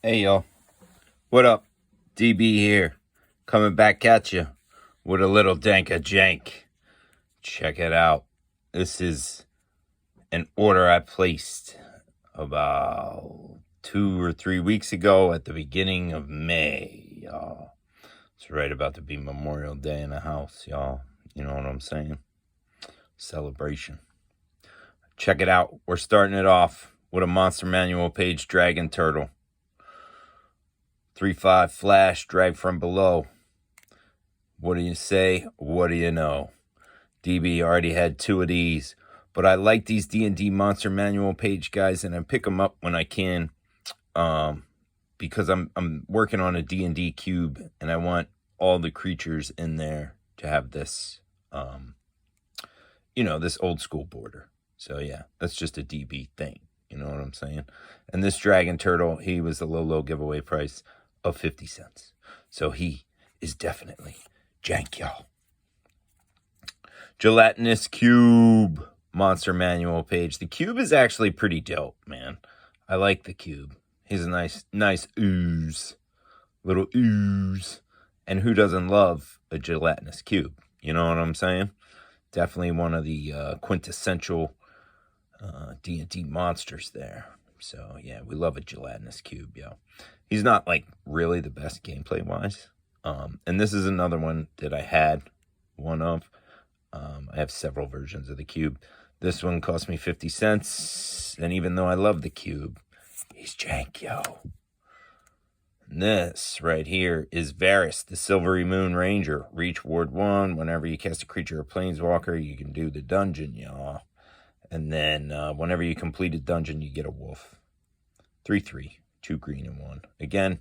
Hey y'all, what up? DB here, coming back at you with a little dank of jank. Check it out. This is an order I placed about 2 or 3 weeks ago at the beginning of May, y'all. It's right about to be Memorial Day in the house, y'all. You know what I'm saying? Celebration. Check it out. We're starting it off with a Monster Manual page Dragon Turtle. 3/5 flash, drag from below. What do you say? What do you know? DB already had 2 of these, but I like these D&D Monster Manual page guys, and I pick them up when I can, because I'm working on a D&D cube, and I want all the creatures in there to have this, this old school border. So yeah, that's just a DB thing. You know what I'm saying? And this Dragon Turtle, he was the low giveaway price of 50 cents. So he is definitely jank, y'all. Gelatinous Cube Monster Manual page. The cube is actually pretty dope, man. I like the cube. He's a nice ooze. Little ooze. And who doesn't love a gelatinous cube? You know what I'm saying? Definitely one of the quintessential D&D monsters there. So yeah, we love a gelatinous cube, yo. He's not like really the best gameplay wise. And this is another one that I had one of. I have several versions of the cube. This one cost me 50 cents. And even though I love the cube, he's jank, yo. And this right here is Varys, the Silvery Moon Ranger. Reach Ward 1. Whenever you cast a creature or planeswalker, you can do the dungeon, y'all. And then whenever you complete a dungeon, you get a wolf. 3/3, 2 green and 1. Again,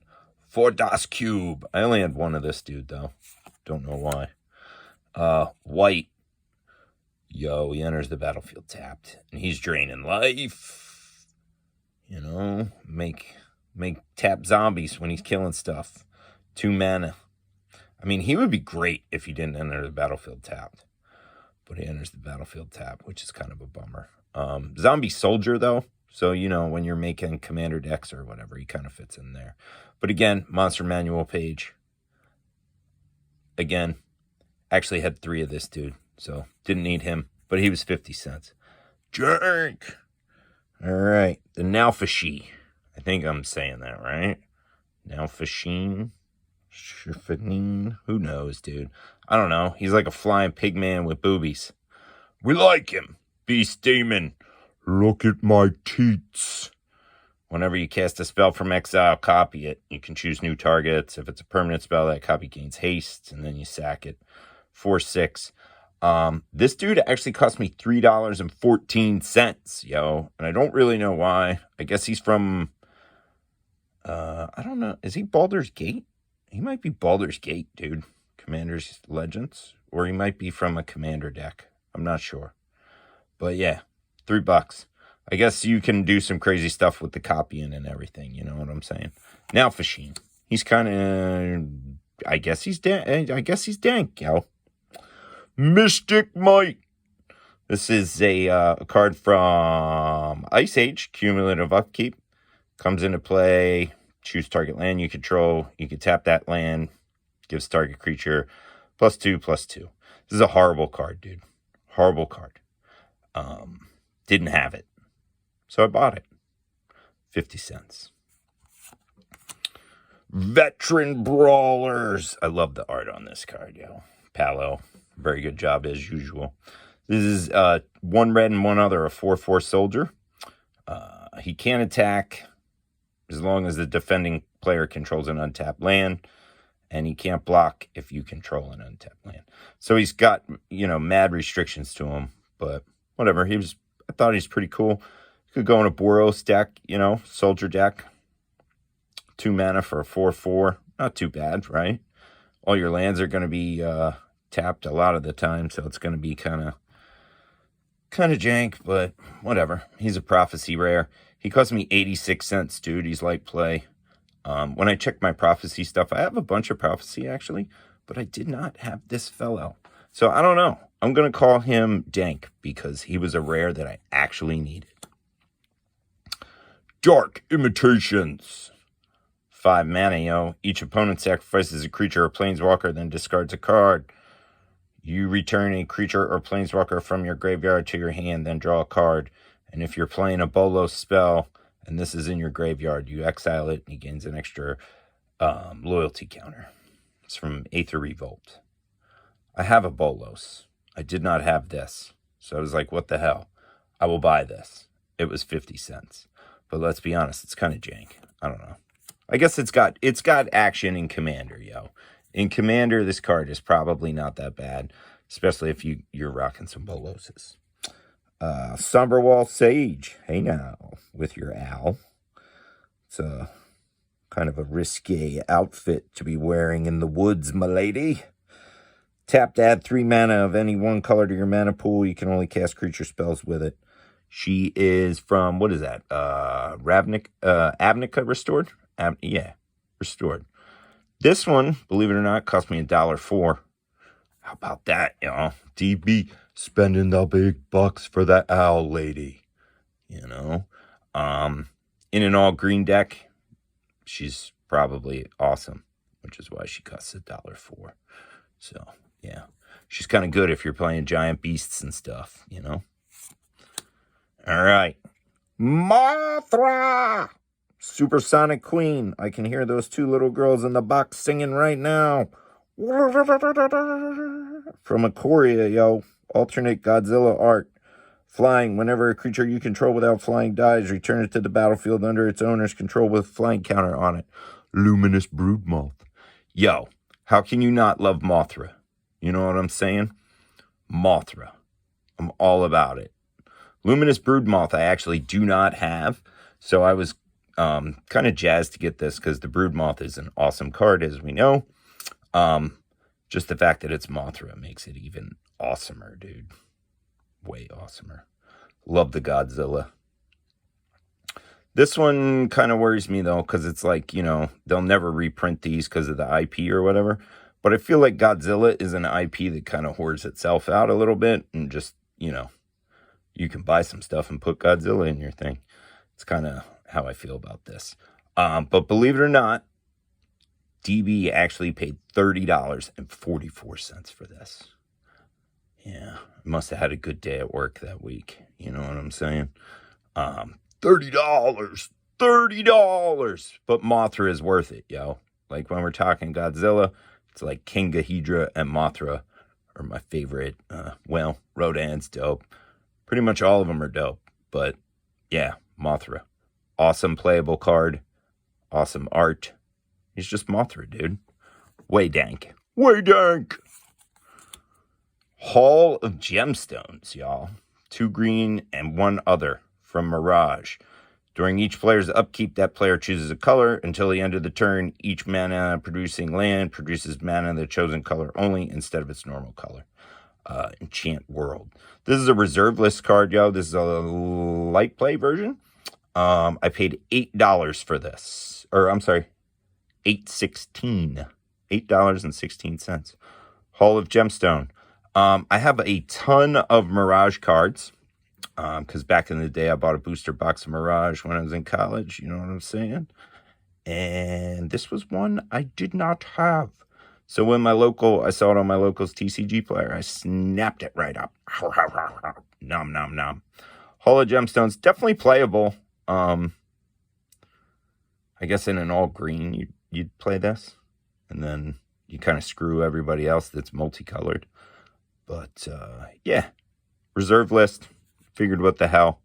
for Das Cube. I only had one of this dude, though. Don't know why. White. Yo, he enters the battlefield tapped. And he's draining life. You know, make tap zombies when he's killing stuff. 2 mana. I mean, he would be great if he didn't enter the battlefield tapped. But he enters the battlefield tap, which is kind of a bummer. Zombie soldier, though. So, when you're making commander decks or whatever, he kind of fits in there. But again, Monster Manual page. Again, actually had 3 of this dude. So, didn't need him. But he was 50 cents. Jank! All right. The Nalfashi. I think I'm saying that right. Nalfashine? Shirfanine? Who knows, dude? I don't know. He's like a flying pig man with boobies. We like him. Beast Demon. Look at my teats. Whenever you cast a spell from exile, copy it. You can choose new targets. If it's a permanent spell, that copy gains haste, and then you sack it. 4/6. This dude actually cost me $3.14, yo. And I don't really know why. I guess he's from, I don't know. Is he Baldur's Gate? He might be Baldur's Gate, dude. Commander's Legends. Or he might be from a commander deck. I'm not sure. But yeah, $3. I guess you can do some crazy stuff with the copying and everything. You know what I'm saying? Now, Fashine. He's kind of, I guess he's dank, yo. Mystic Might. This is a card from Ice Age. Cumulative upkeep. Comes into play. Choose target land you control. You can tap that land. Gives target creature +2/+2. This is a horrible card, dude. Horrible card. Didn't have it. So I bought it. 50 cents. Veteran Brawlers. I love the art on this card, yo. Palo. Very good job as usual. This is 1 red and 1 other, a 4/4 soldier. He can attack as long as the defending player controls an untapped land. And he can't block if you control an untapped land. So he's got, mad restrictions to him. But whatever. I thought he's pretty cool. Could go in a Boros deck, soldier deck. 2 mana for a 4/4. Not too bad, right? All your lands are going to be tapped a lot of the time. So it's going to be kind of jank, but whatever. He's a prophecy rare. He cost me 86 cents, dude. He's light play. When I check my prophecy stuff, I have a bunch of prophecy, actually, but I did not have this fellow. So I don't know. I'm going to call him Dank because he was a rare that I actually needed. Dark Imitations. 5 mana, yo. Each opponent sacrifices a creature or planeswalker, then discards a card. You return a creature or planeswalker from your graveyard to your hand, then draw a card. And if you're playing a Bolos spell, and this is in your graveyard, you exile it, and he gains an extra loyalty counter. It's from Aether Revolt. I have a Bolos. I did not have this. So I was like, what the hell? I will buy this. It was 50 cents. But let's be honest, it's kind of jank. I don't know. I guess it's got action in Commander, yo. In Commander, this card is probably not that bad, especially if you're rocking some Boloses. Somberwall Sage. Hey now, with your owl. It's a kind of a risque outfit to be wearing in the woods, my lady. Tap to add 3 mana of any one color to your mana pool. You can only cast creature spells with it. She is from, what is that? Abnica Restored? Yeah, Restored. This one, believe it or not, cost me $1.04. How about that, y'all? DB spending the big bucks for that owl lady. You know? In an all-green deck, she's probably awesome, which is why she costs $1.04. So, yeah. She's kind of good if you're playing giant beasts and stuff, you know? All right. Mothra! Supersonic Queen. I can hear those 2 little girls in the box singing right now. From Ikoria, yo. Alternate Godzilla art. Flying. Whenever a creature you control without flying dies, return it to the battlefield under its owner's control with flying counter on it. Luminous Broodmoth. Yo, how can you not love Mothra? You know what I'm saying? Mothra. I'm all about it. Luminous Broodmoth I actually do not have, so I was kind of jazzed to get this because the Broodmoth is an awesome card, as we know. Just the fact that it's Mothra makes it even awesomer, dude. Way awesomer. Love the Godzilla. This one kind of worries me, though, because it's like, you know, they'll never reprint these because of the IP or whatever. But I feel like Godzilla is an IP that kind of hoards itself out a little bit and just, you know, you can buy some stuff and put Godzilla in your thing. It's kind of how I feel about this. But believe it or not, DB actually paid $30.44 for this. Yeah, must have had a good day at work that week. You know what I'm saying? $30. But Mothra is worth it, yo. Like when we're talking Godzilla, it's like King Ghidorah and Mothra are my favorite. Well, Rodan's dope. Pretty much all of them are dope. But yeah, Mothra. Awesome playable card. Awesome art. He's just Mothra, dude. Way dank. Way dank. Hall of Gemstones, y'all. 2 green and 1 other from Mirage. During each player's upkeep, that player chooses a color. Until the end of the turn, each mana producing land produces mana of the chosen color only instead of its normal color. Enchant World. This is a reserve list card, yo. This is a light play version. I paid $8 for this. Or, I'm sorry, $8.16. $8.16. Hall of Gemstone. I have a ton of Mirage cards. Because back in the day, I bought a booster box of Mirage when I was in college. You know what I'm saying? And this was one I did not have. So when I saw it on my local's TCG player, I snapped it right up. Nom, nom, nom. Hall of Gemstones, definitely playable. I guess in an all green, you'd play this. And then you kind of screw everybody else that's multicolored. But, yeah. Reserve list. Figured what the hell.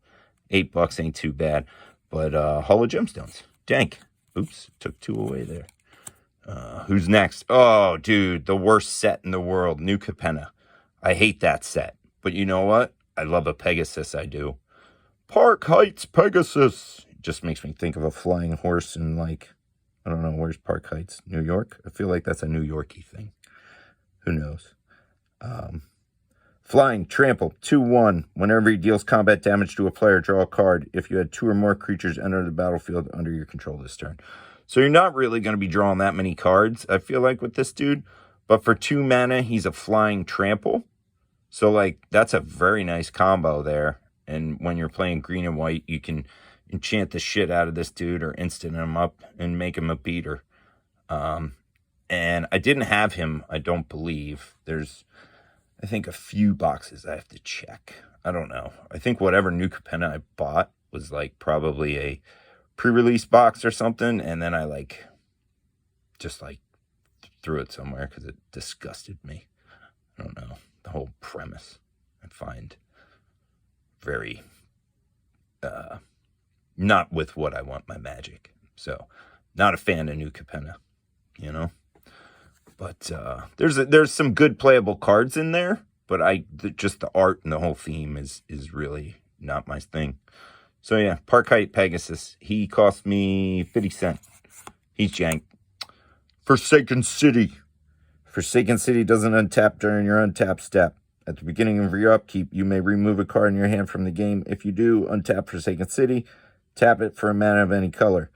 $8 ain't too bad. But, Hall of Gemstones. Dank. Oops, took 2 away there. Who's next? Oh, dude, the worst set in the world. New Capenna. I hate that set. But you know what? I love a Pegasus, I do. Park Heights Pegasus. It just makes me think of a flying horse in, like, I don't know, where's Park Heights? New York? I feel like that's a New Yorkie thing. Who knows? Flying, trample, 2/1. Whenever he deals combat damage to a player, draw a card. If you had 2 or more creatures enter the battlefield under your control this turn. So you're not really going to be drawing that many cards, I feel like, with this dude. But for 2 mana, he's a flying trample. So, like, that's a very nice combo there. And when you're playing green and white, you can, enchant the shit out of this dude or instant him up and make him a beater. And I didn't have him, I don't believe. There's, I think, a few boxes I have to check. I don't know. I think whatever new Capenna I bought was like probably a pre-release box or something, and then I just threw it somewhere because it disgusted me. I don't know. The whole premise I find very not with what I want my Magic. So, not a fan of new Capenna, you know. But there's some good playable cards in there, but just the art and the whole theme is really not my thing. So yeah, Parkite Pegasus. He cost me 50 cents. He's jank. Forsaken City. Forsaken City doesn't untap during your untap step. At the beginning of your upkeep, you may remove a card in your hand from the game. If you do, untap Forsaken City. Tap it for a mana of any color.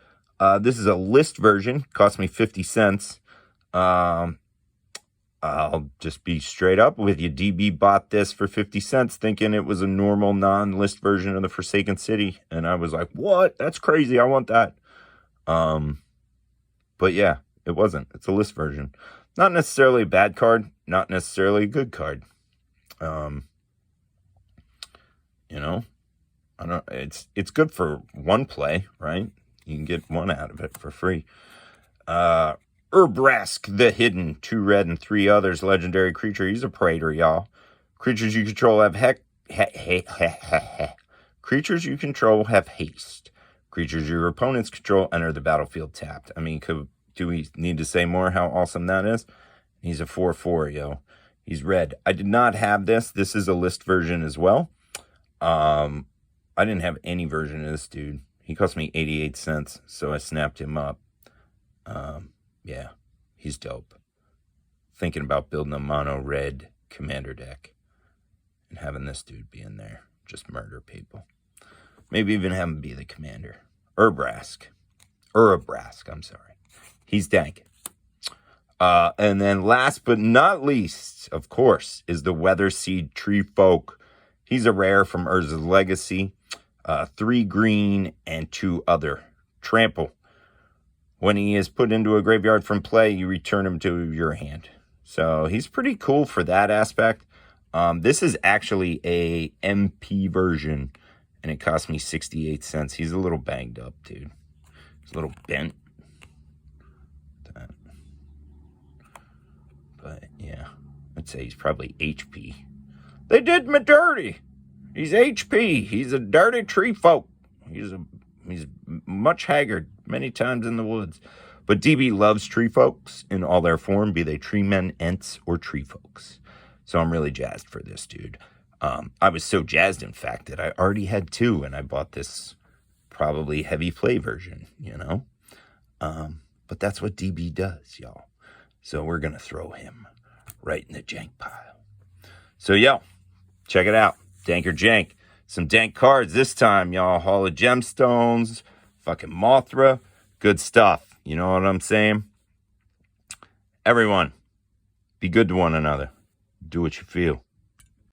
This is a list version. Cost me 50 cents. I'll just be straight up with you. DB bought this for 50 cents thinking it was a normal non-list version of the Forsaken City. And I was like, what? That's crazy. I want that. But yeah, it wasn't. It's a list version. Not necessarily a bad card. Not necessarily a good card. You know, I don't. It's good for one play, right? You can get one out of it for free. Brask the Hidden, 2 red and 3 others, legendary creature. He's a praetor, y'all. Creatures you control have Creatures you control have haste. Creatures your opponents control enter the battlefield tapped. I mean, do we need to say more how awesome that is? He's a 4/4, yo. He's red. I did not have this. This is a list version as well. I didn't have any version of this dude. He cost me 88 cents, so I snapped him up. Yeah, he's dope. Thinking about building a mono red commander deck and having this dude be in there. Just murder people. Maybe even have him be the commander. Brask, I'm sorry. He's Dank. And then last but not least, of course, is the Weatherseed Treefolk. He's a rare from Urza's Legacy. 3 green and 2 other. Trample. When he is put into a graveyard from play, you return him to your hand. So he's pretty cool for that aspect. This is actually a MP version, and it cost me 68 cents. He's a little banged up, dude. He's a little bent. But yeah, I'd say he's probably HP. They did me dirty. He's HP. He's a dirty Treefolk. He's much haggard, many times in the woods. But DB loves Treefolks in all their form, be they tree men, ents, or Treefolks. So I'm really jazzed for this dude. I was so jazzed, in fact, that I already had 2, and I bought this probably heavy play version, you know? But that's what DB does, y'all. So we're going to throw him right in the jank pile. So, yo, check it out. Dank or jank. Some dank cards this time, y'all. Hall of Gemstones, fucking Mothra. Good stuff. You know what I'm saying? Everyone, be good to one another. Do what you feel.